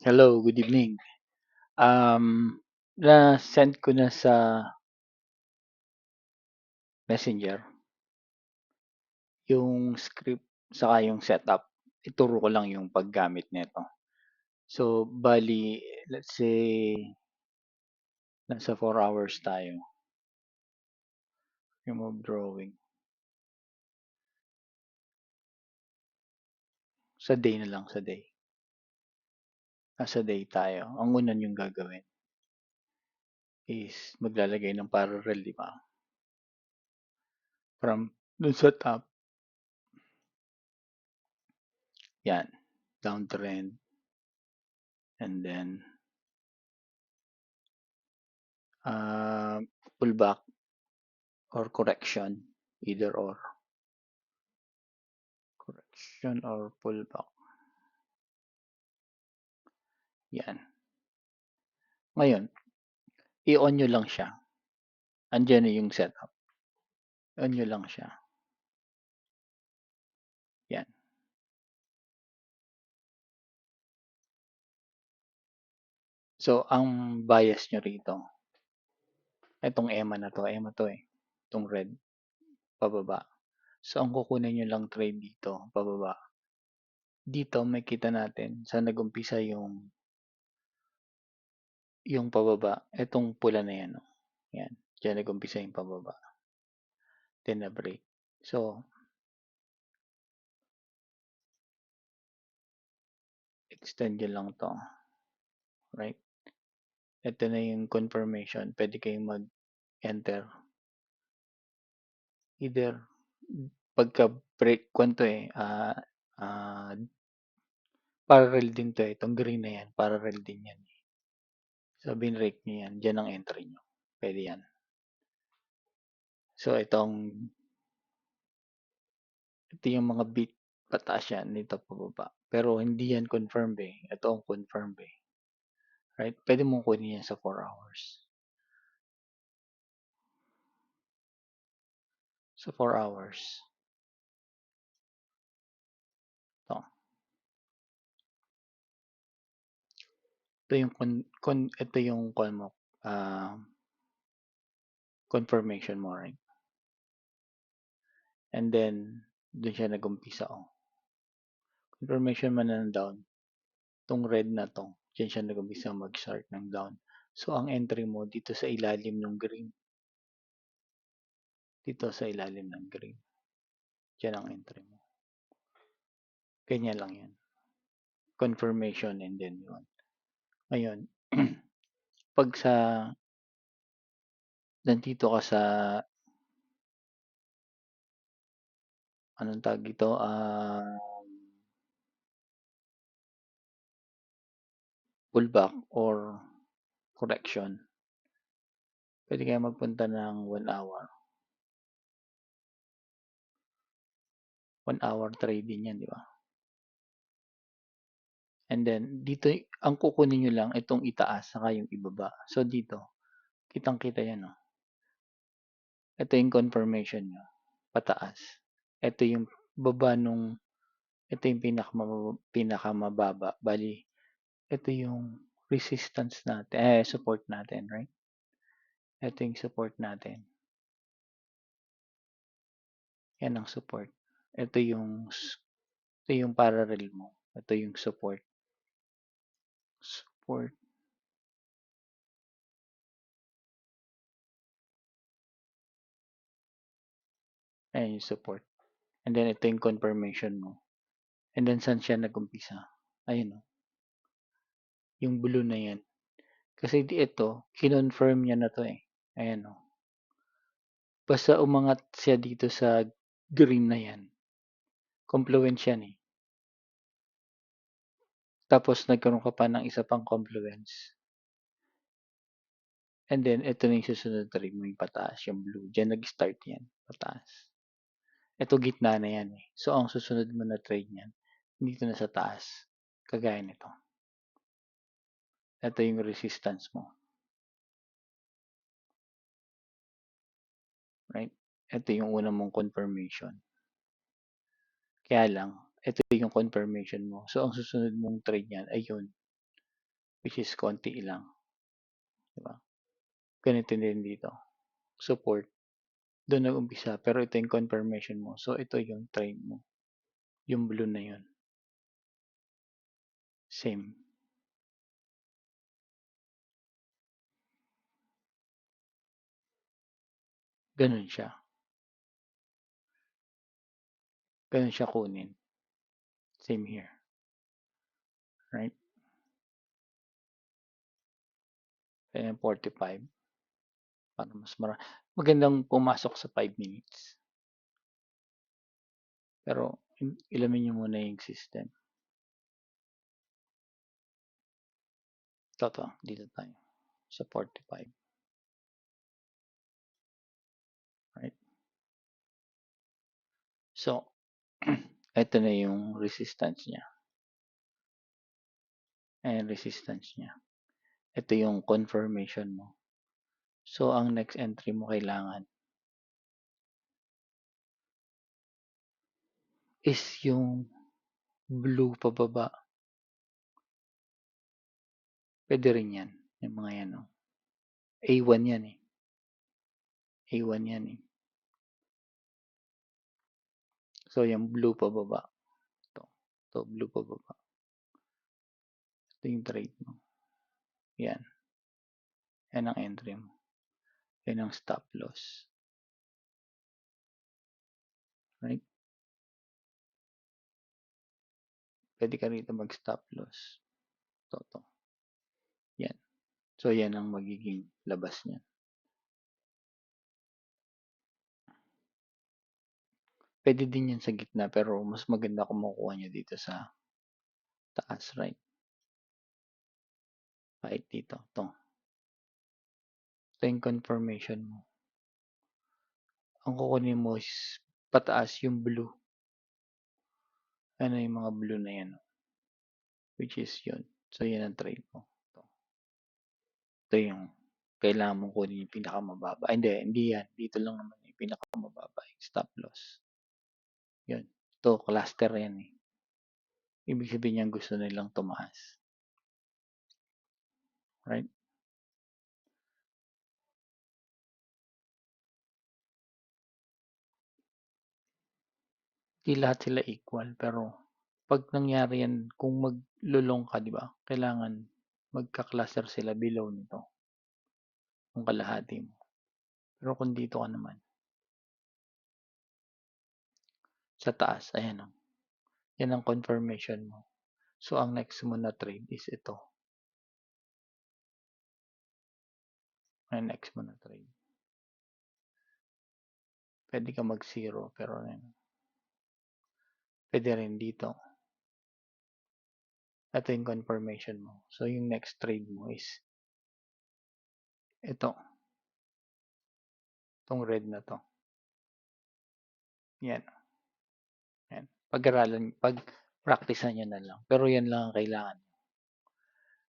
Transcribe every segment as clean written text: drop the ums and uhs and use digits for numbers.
Hello, good evening. Na-send ko na sa Messenger yung script saka yung setup. Ituro ko lang yung paggamit nito. So, bali, let's say, nasa 4 hours tayo. Remove drawing. Sa day na lang, sa day. Nasa day tayo. Ang una yung gagawin is maglalagay ng parallel, di ba? From dun sa top, yan, downtrend, and then uh, pullback or correction, either or. Correction or pullback. Yan. Ngayon, i-on nyo lang siya. Andiyan na yung setup. On nyo lang siya. Yan. So, ang bias nyo rito, itong EMA na to, EMA to eh. Itong red, pababa. So, ang kukunin nyo lang trade dito, pababa. Dito, may kita natin sa nag-umpisa yung pababa. Itong pula na yan. Oh. Yan. Diyan nag-umpisa yung pababa. Then na break. So, extend nyo lang to. Right? Ito na yung confirmation. Pwede kayong mag-enter. Either pagka break kwanto eh, parallel din to eh. Itong green na yan, parallel din yan. So, binrake nyo yan. Diyan ang entry nyo. Pwede yan. So, ito yung mga bit pataas yan. Dito pababa. Pero hindi yan confirmed eh. Ito ang confirmed eh. Right? Pwede mong kunin yan sa 4 hours. So, 4 hours. Ito. Ito yung ito yung mo, confirmation mo, right? And then, dun siya nag-umpisa. Oh. Confirmation man ng down. Itong red na to, dyan siya nag-umpisa mag-start ng down. So, ang entry mo dito sa ilalim ng green. Dito sa ilalim ng green. Dyan ang entry mo. Ganyan lang yan. Confirmation and then yun. Ngayon, pag nandito ka sa anong tag ito, pullback or correction, pwede kayo magpunta ng 1 hour. 1 hour trading yan, di ba? And then, dito, ang kukunin nyo lang, itong itaas, saka yung ibaba. So, dito, kitang-kita yan, no? Ito yung confirmation nyo, pataas. Ito yung baba ito yung pinakamababa. Bali, ito yung resistance natin, support natin, right? Ito yung support natin. Yan ang support. Ito yung parallel mo. Ito yung support. Support. Ayan yung support. And then, ito yung confirmation mo. And then, saan siya nag-umpisa? Ayun, no? Yung blue na yan. Kasi ito, kinonfirm niya na to eh. Ayan, no? Basta umangat siya dito sa green na yan. Confluence yan eh. Tapos, nagkaroon ka pa ng isa pang confluence. And then, ito na yung susunod na rin mo yung pataas, yung blue. Diyan nag-start yan, pataas. Ito gitna na yan eh. So, ang susunod mo na trade niyan, dito na sa taas. Kagaya nito. Ito yung resistance mo. Right? Ito yung una mong confirmation. Kaya lang, ito yung confirmation mo. So, ang susunod mong trade niyan ay yun, which is konti lang. Diba? Ganito din dito. Support. Doon nag-umpisa, pero ito yung confirmation mo. So, ito yung trade mo. Yung blue na yun. Same. Ganun siya. Ganun siya kunin. Same here. Right? Kaya 45. Para mas magandang pumasok sa 5 minutes. Pero, ilamin nyo muna yung system. Toto, dito tayo. Sa 45. Right? So, ito na yung resistance niya. Ayan, resistance niya. Ito yung confirmation mo. So, ang next entry mo kailangan is yung blue pababa. Pwede rin yan. Yung mga yan. Oh. A1 yan eh. A1 yan eh. So, yung blue pababa. Ito, blue pababa. Ito yung trade mo. Yan. Yan ang entry mo. Yan ang stop loss. Right? Pwede ka rito mag-stop loss. Ito. Yan. So, yan ang magiging labas niya. Pwede din yan sa gitna pero mas maganda kumukuha nyo dito sa taas, right? Kahit dito. Ito. Ito yung confirmation mo. Ang kukunin mo is pataas yung blue. Ano yung mga blue na yan? Which is yun. So, yan ang trade mo. Ito yung kailangan mong kunin yung pinakamababa. Hindi yan. Dito lang naman yung pinakamababa. Yung stop loss. Yun. Ito, cluster yan eh. Ibig sabihin niyan gusto nilang tumaas. Right? Di lahat sila equal. Pero, pag nangyari yan, kung maglulong ka, di ba? Kailangan magka-cluster sila below nito. Kung kalahati mo. Pero kung dito ka naman, sa taas, ayan o. Yan ang confirmation mo. So, ang next mo na trade is ito. Ang next mo na trade. Pwede ka mag-zero, pero pwede rin dito. Ito yung confirmation mo. So, yung next trade mo is ito. Itong red na to. Yan. Yan. Pag-aralan, pag-practicean nyo na lang. Pero yan lang ang kailangan.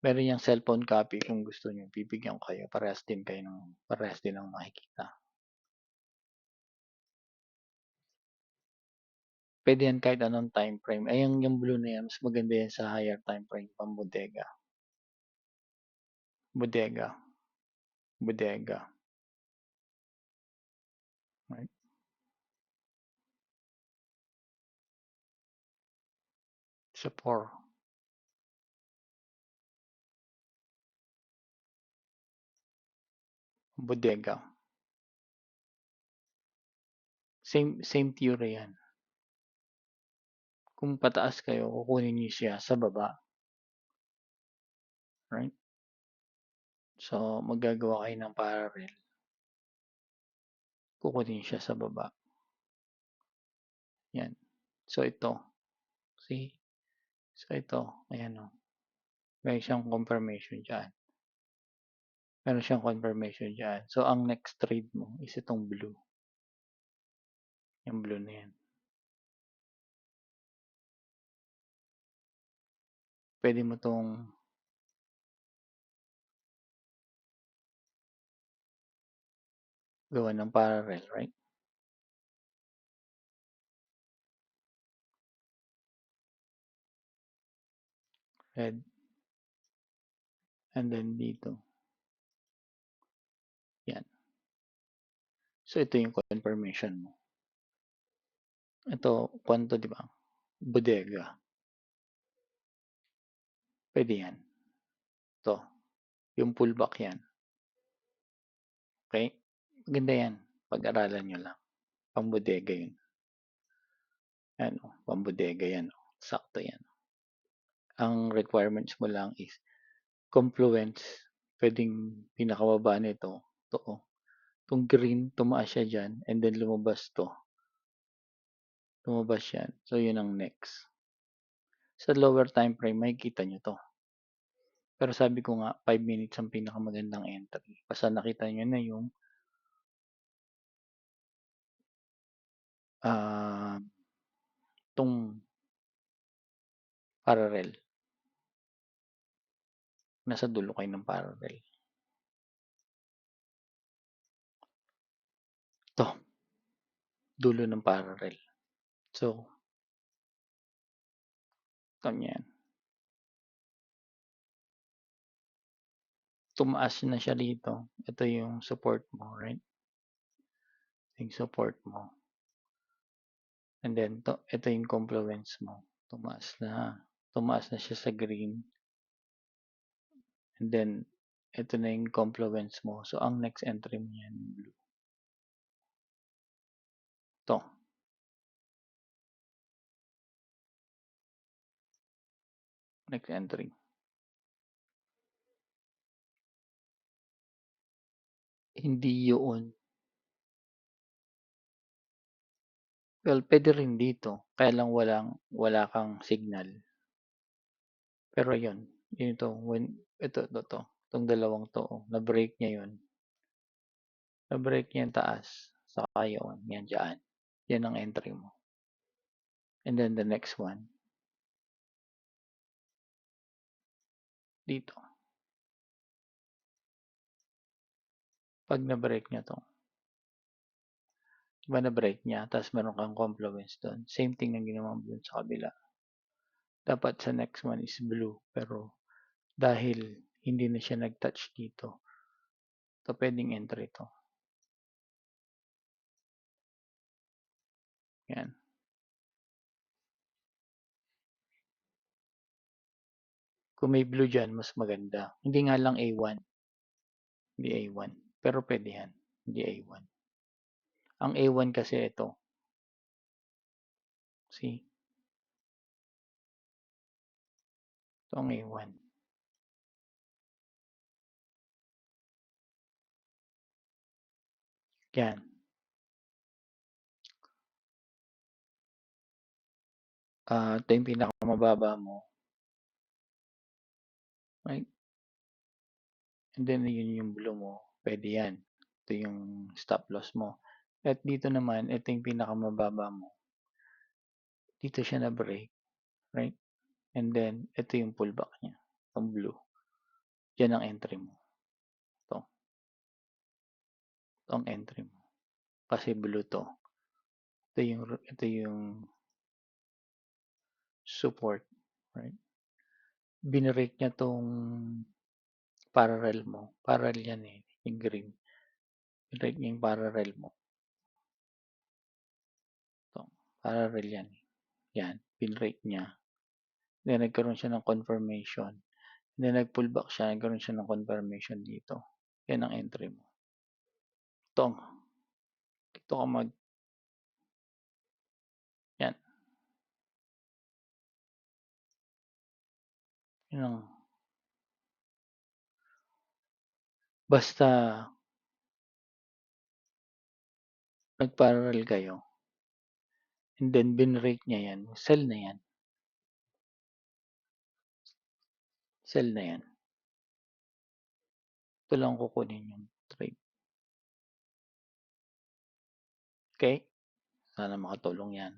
Meron yung cellphone copy kung gusto nyo. Bibigyan ko kayo. Parehas din ng makikita. Pwede yan kahit anong time frame. Ay, yung blue na yan, mas maganda yan sa higher time frame pang bodega. Bodega. Right? Sa 4. Bodega. Same theory yan. Kung pataas kayo, kukunin niyo siya sa baba. Right? So, magagawa kayo ng parallel. Kukunin siya sa baba. Yan. So, ito. See? So, ito. Ayan o. Meron siyang confirmation dyan. So, ang next trade mo is itong blue. Yung blue na yan. Pwede mo itong gawa ng parallel, right? red, and then dito. Yan. So, ito yung confirmation mo. Ito, kwanto, di ba? Bodega. Pwede yan. Ito, yung pullback yan. Okay? Maganda yan. Pag-aralan nyo lang. Pambodega yun. Ano, pambodega yan. Sakto yan. Ang requirements mo lang is confluence. Pwedeng pinakababa nito. Ito, itong green, tumaas siya dyan. And then lumabas to. Lumabas yan. So, yun ang next. Sa lower time frame, makikita nyo to. Pero sabi ko nga, 5 minutes ang pinakamagandang entry. Basta nakita nyo na yung tong parallel. Nasa dulo kayo ng parallel. Ito. Dulo ng parallel. So, ganyan. Tumaas na siya dito. Ito yung support mo, right? Yung support mo. And then, ito yung confluence mo. Tumaas na. Tumaas na siya sa green. And then, ito na yung confluence mo. So, ang next entry mo yan, blue. Ito. Next entry. Hindi yun. Well, pwede rin dito. Kaya lang wala kang signal. Pero yun. Yun ito. Ito. Itong dalawang to. Na-break niya yun. Na-break niya yung taas. Saka yun. Yan dyan. Yan ang entry mo. And then the next one. Dito. Pag na-break niya to. Diba na-break niya? Tapos meron kang confluence doon. Same thing na ginawa mo dun sa kabila. Dapat sa next one is blue. Pero dahil hindi na siya nag-touch dito. So pwedeng entry to. Yan. Kung may blue dyan, mas maganda. Hindi nga lang A1. Hindi A1. Pero pwede yan. Hindi A1. Ang A1 kasi ito. See? Ito ang A1. Yan. Ito yung pinakamababa mo. Right? And then, yun yung blue mo. Pwede yan. Ito yung stop loss mo. At dito naman, ito yung pinakamababa mo. Dito siya na-break. Right? And then, ito yung pullback niya. Itong blue. Yan ang entry mo. Ito. Ito ang entry mo. Kasi blue to. Ito yung support. Right? Binrake niya tong parallel mo. Parallel yan eh. Yung green. Binrake niya yung parallel mo. Ito. Parallel yan. Yan. Binrake niya. Then, nagkaroon siya ng confirmation. Then, nag-pullback siya. Nagkaroon siya ng confirmation dito. Yan ang entry mo. Ito. Ito ka yan. Yan ang basta nag-parallel kayo. And then, binrake niya yan. Sell na yan. Sell na yan. Ito lang kukunin yung trade. Okay? Sana makatulong yan.